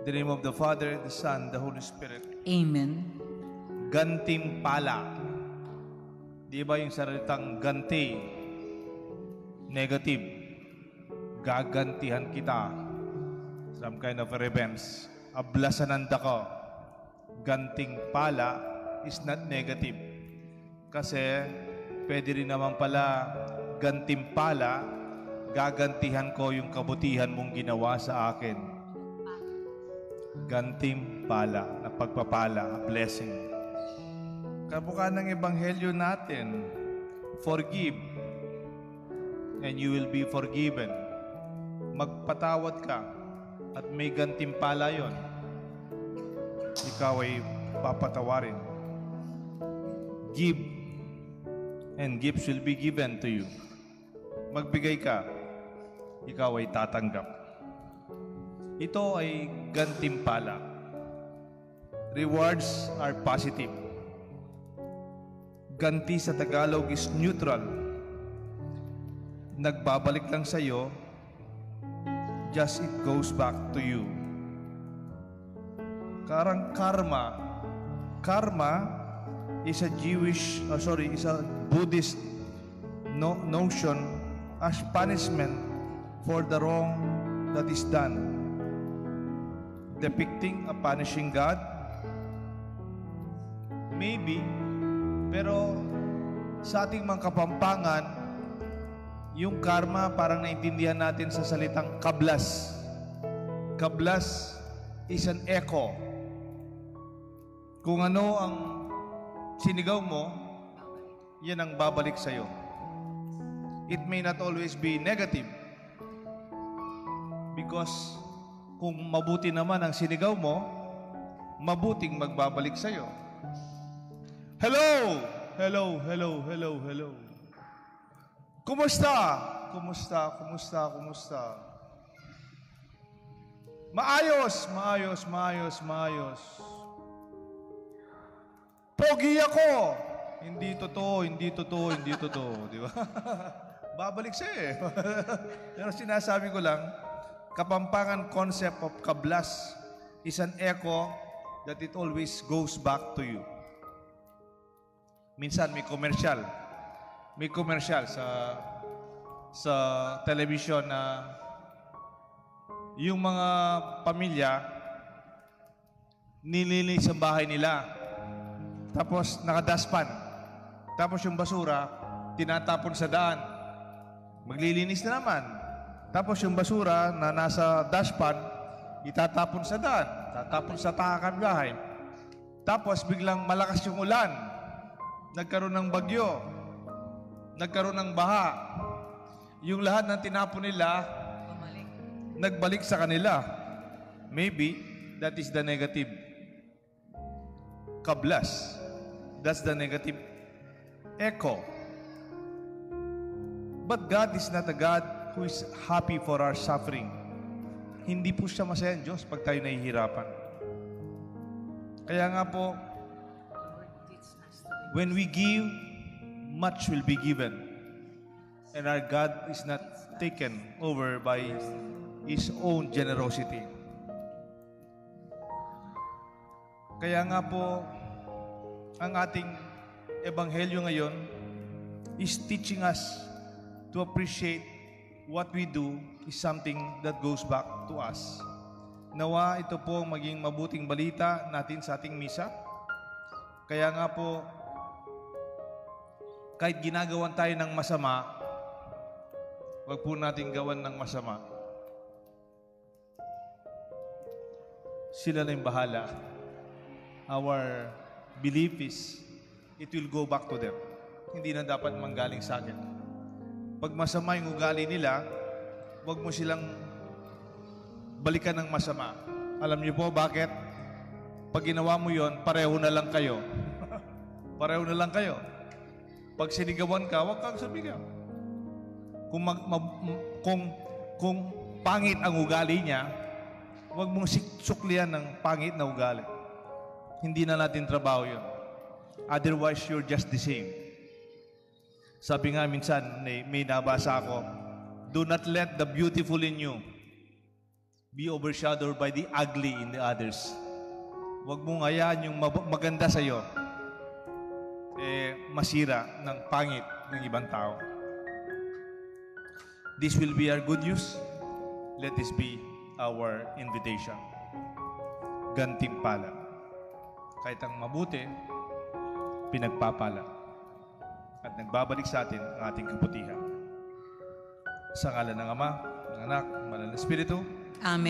In the name of the Father, the Son, the Holy Spirit. Amen. Gantimpala. Di ba yung salitang ganti? Negative. Gagantihan kita. Some kind of revenge. Ablasananda ko. Ganting pala is not negative. Kasi pwede rin naman pala gantimpala, gagantihan ko yung kabutihan mong ginawa sa akin. Gantimpala, na pagpapala, a blessing. Kabuka ng ebanghelyo natin, forgive and you will be forgiven. Magpatawad ka at may gantimpala yon. Ikaw ay papatawarin. Give and gifts will be given to you. Magbigay ka, ikaw ay tatanggap. Ito ay gantimpala. Rewards are positive. Ganti sa Tagalog is neutral. Nagbabalik lang sa iyo, just it goes back to you. Karang karma. Karma is a is a Buddhist notion as punishment for the wrong that is done. Depicting a punishing God? Maybe, pero sa ating mga Kapampangan, yung karma parang naintindihan natin sa salitang kablas. Kablas is an echo. Kung ano ang sinigaw mo, yan ang babalik sa'yo. It may not always be negative. Because kung mabuti naman ang sinigaw mo, mabuting magbabalik sa'yo. Hello! Hello, hello, hello, hello. Kumusta? Kumusta, kumusta, kumusta? Maayos, maayos, maayos, maayos. Pogi ako! Hindi totoo, hindi totoo, hindi totoo. Di ba? Babalik siya eh. Pero sinasabi ko lang, Kapampangan concept of kablas is an echo that it always goes back to you. Minsan may commercial. May commercial sa television na yung mga pamilya nilinis ang bahay nila. Tapos nakadaspan. Tapos yung basura tinatapon sa daan. Maglilinis na naman. Tapos yung basura na nasa dashpan itatapon sa daan, tatapon sa tahakan bahay. Tapos biglang malakas yung ulan. Nagkaroon ng bagyo. Nagkaroon ng baha. Yung lahat ng tinapon nila nagbalik sa kanila. Maybe that is the negative kablas. That's the negative echo. But God is not a God who is happy for our suffering. Hindi po siya masayang Diyos pag tayo nahihirapan. Kaya nga po, when we give, much will be given. And our God is not taken over by His own generosity. Kaya nga po, ang ating ebanghelyo ngayon is teaching us to appreciate what we do is something that goes back to us. Nawa ito po maging mabuting balita natin sa ating misa. Kaya nga po, kahit ginagawan tayo ng masama, wag po natin gawan ng masama. Sila na yung bahala. Our belief is, it will go back to them. Hindi na dapat manggaling sa akin. Pag masama yung ugali nila, wag mo silang balikan ng masama. Alam niyo po bakit? Pag ginawa mo yon, pareho na lang kayo. Pareho na lang kayo. Pag sinigawan ka, wag kang sumigaw. Kung pangit ang ugali niya, wag mong suklian ng pangit na ugali. Hindi na natin trabaho yun. Otherwise, you're just the same. Sabi nga minsan, may nabasa ako, do not let the beautiful in you be overshadowed by the ugly in the others. Huwag mong hayaan yung maganda sa iyo masira ng pangit ng ibang tao. This will be our good news. Let this be our invitation. Gantimpala. Kahit ang mabuti, pinagpapala. At nagbabalik sa atin ang ating kabutihan. Sa ngalan ng Ama, ng Anak, ng Banal na Espiritu. Amen.